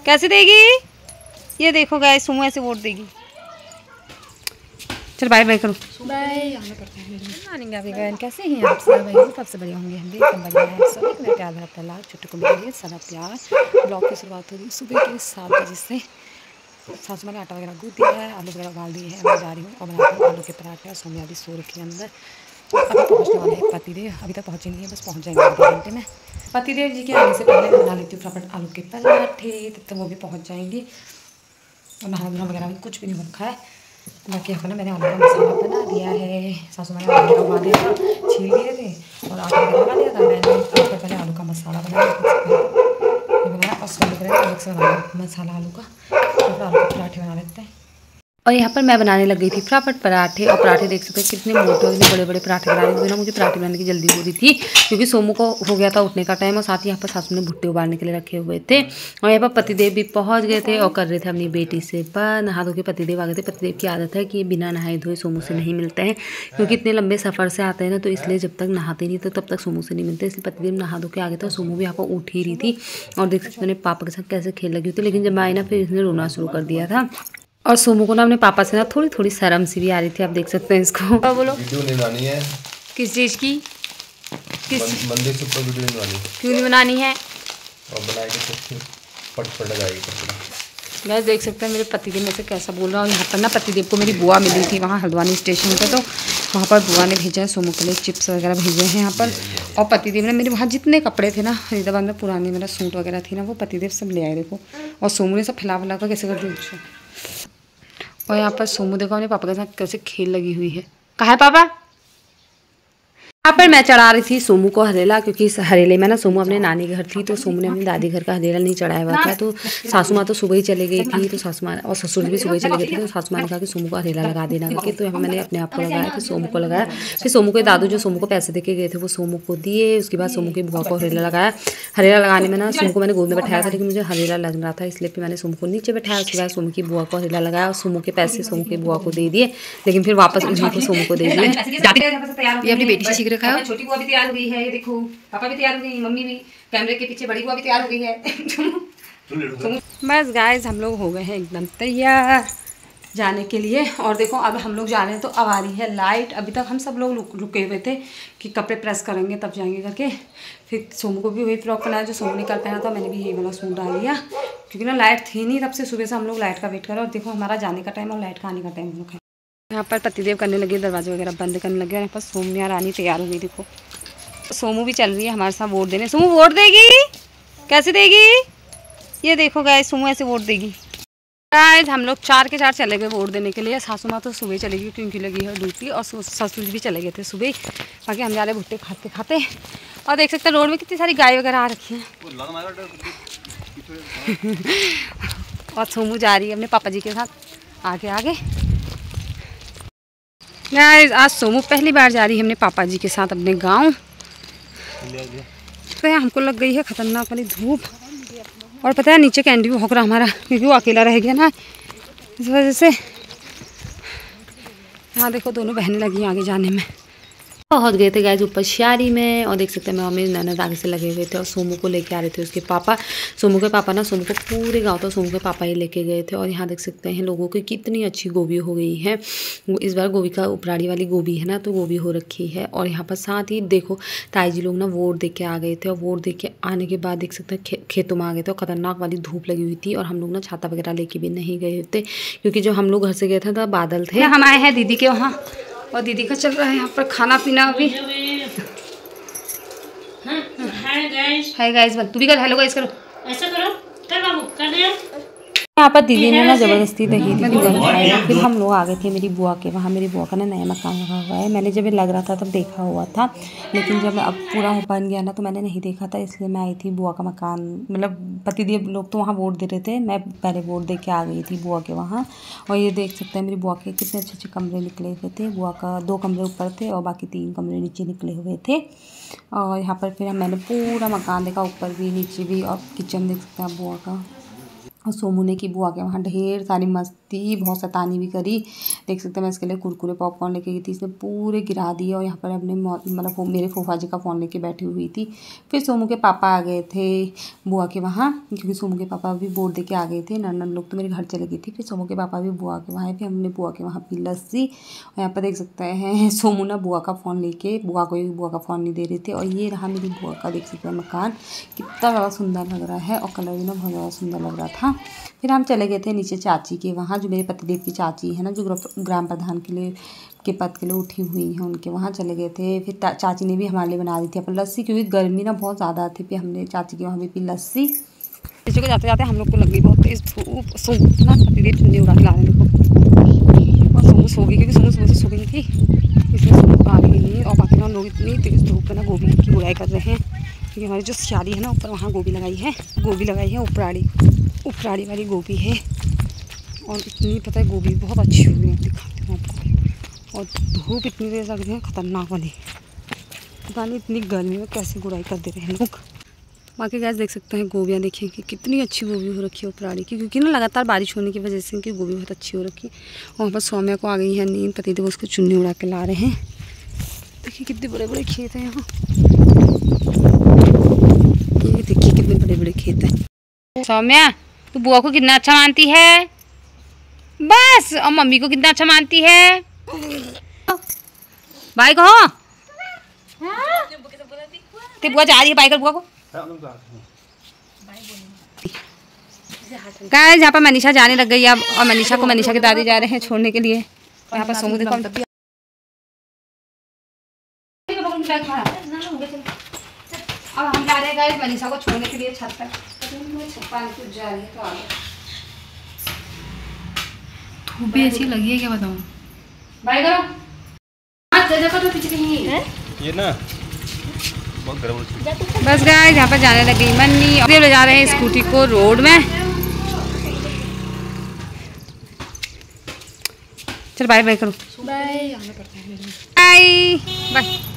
कैसे देगी ये देखो गाइस, सुमो ऐसे वोट देगी। चल बाय बाय करो। बाय। मॉर्निंग एवरीवन, कैसे हैं आप सब? भाई सबसे बढ़िया होंगे हम भी, एकदम बढ़िया है। सब एक मेरा प्यार भरा लाल छोटे को मिलिए सारा प्यार। ब्लॉग की शुरुआत होगी सुबह के 7 बजे से। सासू मैंने आटा वगैरह गूँथ दिया है, आलू वगैरह उबाल दिए हैं। मैं जा रही हूँ और बना रही हूँ आलू के पराठे। और सोनिया भी सो रखी है अंदर। अभी पहुँचने वाले हैं पतिदेव, अभी तक पहुँचे नहीं है, बस पहुँच जाएंगे आधे घंटे में। पतिदेव जी के आने से पहले मैं बना लेती हूँ फटाफट आलू के पराठे, तब तक वो भी पहुँच जाएंगे। और नहा धोना वगैरह कुछ भी नहीं रखा है, बाकी अपना मैंने आलू का मसाला बना दिया है। सासू मैंने आलू उबा दिया था, छील दिए थे और आटा वगैरह बना दिया था। मैंने पहले आलू का मसाला बनाया और सोने के अलग से बनाया मसाला आलू का, तो फिर आलू के पराठे बना लेते हैं। और यहाँ पर मैं बनाने लग गई थी फटाफट पराठे। और पराठे देख सकते हैं कितने मोटे और बड़े बड़े पराठे बना रही थी ना। मुझे पराठे बनाने की जल्दी हो रही थी क्योंकि सोमू को हो गया था उठने का टाइम। और साथ ही यहाँ पर सासू ने भुट्टे उबालने के लिए रखे हुए थे। और यहाँ पर पतिदेव भी पहुँच गए थे और कर रहे थे अपनी बेटी से बात। नहा धो के पतिदेव आ गए थे। पतिदेव की आदत है कि बिना नहाए धोए सोमू से नहीं मिलते हैं, क्योंकि इतने लंबे सफ़र से आते हैं ना, तो इसलिए जब तक नहाते नहीं तो तब तक सोमू से नहीं मिलते। इसलिए पतिदेव नहा धो के आ गए थे और सोमू भी यहाँ पर उठ ही रही थी। और देख सकते मैंने पापा के साथ कैसे खेल लगी थी। लेकिन जब मैं आई ना, फिर इसने रोना शुरू कर दिया था। और सोमू को ना अपने पापा से ना थोड़ी थोड़ी शर्म सी भी आ रही थी। आप देख सकते हैं इसको। बोलो वीडियो नहीं बनानी है। किस चीज़ की? किस मंदिर से ऊपर वीडियो नहीं बनानी। क्यों नहीं बनानी है? और बनाएंगे तो पट जाएगी। गैस देख सकते हैं मेरे पतिदेव में से कैसा बोल रहा हूँ। यहाँ पर ना पतिदेव को मेरी बुआ मिली थी वहाँ हल्द्वानी स्टेशन पे, तो वहाँ पर बुआ ने भेजा है सोमू के लिए चिप्स वगैरह भेजे हैं यहाँ पर। और पतिदेव ने मेरे वहाँ जितने कपड़े थे ना फरीदाबाद में, पुराने मेरा सूट वगैरह थी ना, वो पतिदेव सब ले आए देखो। और सोमू ने सब फैला कर कैसे कर दी। और यहाँ पर सोमू देखो अपने पापा के साथ कैसे खेल लगी हुई है। कहाँ है पापा? यहाँ पर मैं चढ़ा रही थी सोमू को हरेला, क्योंकि हरेले में ना सोमू अपने नानी घर थी, तो सोमू ने अपनी दादी घर का हरेला नहीं चढ़ाया हुआ था। तो सासू माँ तो सुबह ही चले गई थी, तो सासू माँ और ससुर भी सुबह ही चले गए थे। तो सासू माँ ने कहा कि सोमू को हरेला लगा देना करके। तो यहाँ मैंने अपने आप को लगाया, फिर सोमू को लगाया। फिर सोमू के दादू जो सोमू को पैसे दे के गए थे वो सोमू को दिए। उसके बाद सोमू की बुआ को हरेला लगाया। हरेला लगाने में ना सोमू को मैंने गोद में बैठाया था, लेकिन मुझे हरेला लग रहा था, इसलिए फिर मैंने सोमू को नीचे बैठाया। उसके बाद सोमू की बुआ को हरेला लगाया और सोमू के पैसे सोमू की बुआ को दे दिए, लेकिन फिर वापस उन्हीं को सोमू को दे दिए। ये अपनी बेटी से सीख रखा है। छोटी बुआ भी तैयार हो गई है, ये देखो पापा भी तैयार हो गई, मम्मी भी कैमरे के पीछे बड़ी बुआ भी तैयार हो गई है। बस गाइस हम लोग हो गए हैं एकदम तैयार जाने के लिए। और देखो अब हम लोग जा रहे हैं, तो अब आ रही है लाइट। अभी तक हम सब लोग रुके हुए थे कि कपड़े प्रेस करेंगे तब जाएंगे करके। फिर सोमू को भी वही फ्रॉक पहनाया जो सोमू ने कल पहना था। मैंने भी यही वाला सूट डाल लिया, क्योंकि ना लाइट थी नहीं, तब से सुबह से हम लोग लाइट का वेट कर रहे हैं। और देखो हमारा जाने का टाइम और लाइट का आने का टाइम हम लोग है। यहाँ पर पतिदेव करने लगे, दरवाजे वगैरह बंद करने लगे। और यहाँ पर सोम्या रानी तैयार हो गई देखो। सोमू भी चल रही है हमारे साथ वोट देने। सोमू वोट देगी? कैसे देगी? ये देखो गाइस सोमू ऐसे वोट देगी। गाइस हम लोग 4 के 4 चले गए वोट देने के लिए। सासू माँ तो सुबह चलेगी क्योंकि लगी है ड्यूटी, और ससुर भी चले गए थे सुबह। बाकी हम जा रहे भुट्टे खाते खाते। और देख सकते हैं रोड में कितनी सारी गाय वगैरह आ रखी हैं। और सोमू जा रही है अपने पापा जी के साथ आगे आगे। गाइस आज सोमू पहली बार जा रही है अपने पापा जी के साथ अपने गाँव। तो हमको लग गई है खतरनाक वाली धूप। और पता है नीचे कैंडी भी भौंक रहा हमारा, क्योंकि वो अकेला रह गया ना, इस वजह से। हाँ देखो दोनों बहनें लगी आगे जाने में। पहुँच गए थे गाइस ऊपर शारी में। और देख सकते हैं मैं और मेरी ननद आगे से लगे हुए थे। और सोमू को लेके आ रहे थे उसके पापा। सोमू के पापा ना सोमू को पूरे गांव तो सोमू के पापा ही लेके गए थे। और यहाँ देख सकते हैं लोगों की कितनी अच्छी गोभी हो गई है। इस बार गोभी का उपराड़ी वाली गोभी है ना, तो गोभी हो रखी है। और यहाँ पर साथ ही देखो ताई जी लोग ना वोट दे के आ गए थे। और वोट दे के आने के बाद देख सकते हैं खेतों में आ गए थे। और खतरनाक वाली धूप लगी हुई थी। और हम लोग ना छाता वगैरह लेके भी नहीं गए थे, क्योंकि जब हम लोग घर से गए थे तो बादल थे। हम आए हैं दीदी के वहाँ, और दीदी का चल रहा है यहाँ पर खाना पीना अभी। हाय गाइस तू भी कर हेलो गाइस करो, ऐसा करो, कर बाबू कर दे। यहाँ पर दीदी ने ना ज़बरदस्ती दही खाया। फिर हम लोग आ गए थे मेरी बुआ के वहाँ। मेरी बुआ का ना नया मकान लगा हुआ है। मैंने जब ये लग रहा था तब देखा हुआ था, लेकिन जब अब पूरा बन गया ना तो मैंने नहीं देखा था, इसलिए मैं आई थी बुआ का मकान। मतलब पतिदेव लोग तो वहाँ वोट दे रहे थे, मैं पहले वोट दे के आ गई थी बुआ के वहाँ। और ये देख सकते हैं मेरी बुआ के कितने अच्छे अच्छे कमरे निकले हुए थे। बुआ का 2 कमरे ऊपर थे और बाकी 3 कमरे नीचे निकले हुए थे। और यहाँ पर फिर मैंने पूरा मकान देखा, ऊपर भी नीचे भी। और किचन देख सकते हैं बुआ का। और सोमू ने की बुआ के वहाँ ढेर सारी मस्ती, बहुत शैतानी भी करी। देख सकते हैं मैं इसके लिए कुरकुरे पॉपकॉर्न लेके गई थी, इसने पूरे गिरा दिए। और यहाँ पर अपने मतलब मेरे फूफा जी का फ़ोन लेके बैठी हुई थी। फिर सोमू के पापा आ गए थे बुआ के वहाँ, क्योंकि सोमू के पापा भी बोर्ड दे के आ गए थे। नंदन लोग तो मेरे घर चले गई थी। फिर सोमू के पापा भी बुआ के वहाँ, फिर हमने बुआ के वहाँ पी लस्सी। और यहाँ पर देख सकते हैं सोमू ना बुआ का फ़ोन लेके बुआ को बुआ का फ़ोन नहीं दे रहे थे। और ये रहा मेरी बुआ का, देख सकते हैं मकान कितना ज़्यादा सुंदर लग रहा है, और कलर भी ना बहुत ज़्यादा सुंदर लग रहा था। फिर हम चले गए थे नीचे चाची के वहाँ, जो मेरे पतिदेव की चाची है ना, जो ग्राम प्रधान के पद के लिए उठी हुई हैं, उनके वहाँ चले गए थे। फिर चाची ने भी हमारे लिए बना दी थी अपन लस्सी, क्योंकि गर्मी ना बहुत ज़्यादा थी। फिर हमने चाची के वहाँ भी पी लस्सी। नीचे को जाते जाते हम लोग को लग गई बहुत तेज धूप। सोमू ना पतिदेव चुन्नी उड़ा के ला रहे देखो, और सोमू सो गई, क्योंकि सोमू सुबह से सो गई थी, इसलिए सोमू को आ गई नहीं। और बाकी हम लोग इतनी तेज धूप में ना गोभी की उड़ाई कर रहे हैं, क्योंकि हमारी जो सियारी है ना ऊपर, वहाँ गोभी लगाई है उपराड़ी वाली गोभी है। और इतनी पता है गोभी बहुत अच्छी हुई है, दिखाती हूँ आपको। और धूप इतनी तेज लग रही है खतरनाक वाली, पता नहीं इतनी गर्मी में कैसे गुड़ाई कर दे रहे हैं लोग। बाकी गैस देख सकते हैं गोभियाँ, देखिए कि कितनी अच्छी गोभी हो रखी है उपराड़ी की, क्योंकि ना लगातार बारिश होने की वजह से इनकी गोभी बहुत अच्छी हो रखी है। और वहाँ पर सौम्या को आ गई है नींद, पतिदेव उसको चुन्नी उड़ा के ला रहे हैं। देखिए कितने बड़े बड़े खेत हैं यहाँ, ये देखिए कितने बड़े बड़े खेत हैं। सौम्या तू बुआ को कितना अच्छा मानती है बस, और मम्मी को कितना अच्छा मानती है। भाई कहो ते बुआ जा रही है, बाई कर बुआ को। गाइस यहाँ पर मनीषा जाने लग गई अब, और मनीषा को मनीषा के दादी जा रहे हैं छोड़ने के लिए। यहाँ पर सोमू देखो अब हम जा रहे हैं गाइस मनीषा को छोड़ने के लिए छत पर। छत जा रही है तो आ गए। धूप भी ऐसी लगी है, क्या बताऊँ। बाय करो तो पीछे कहीं ये ना बहुत गर्म। बस गाइस यहाँ पर जाने लग गई मन्नी, अभी ले जा रहे हैं स्कूटी को रोड में। चल बाय बाय करो, बाय बाय।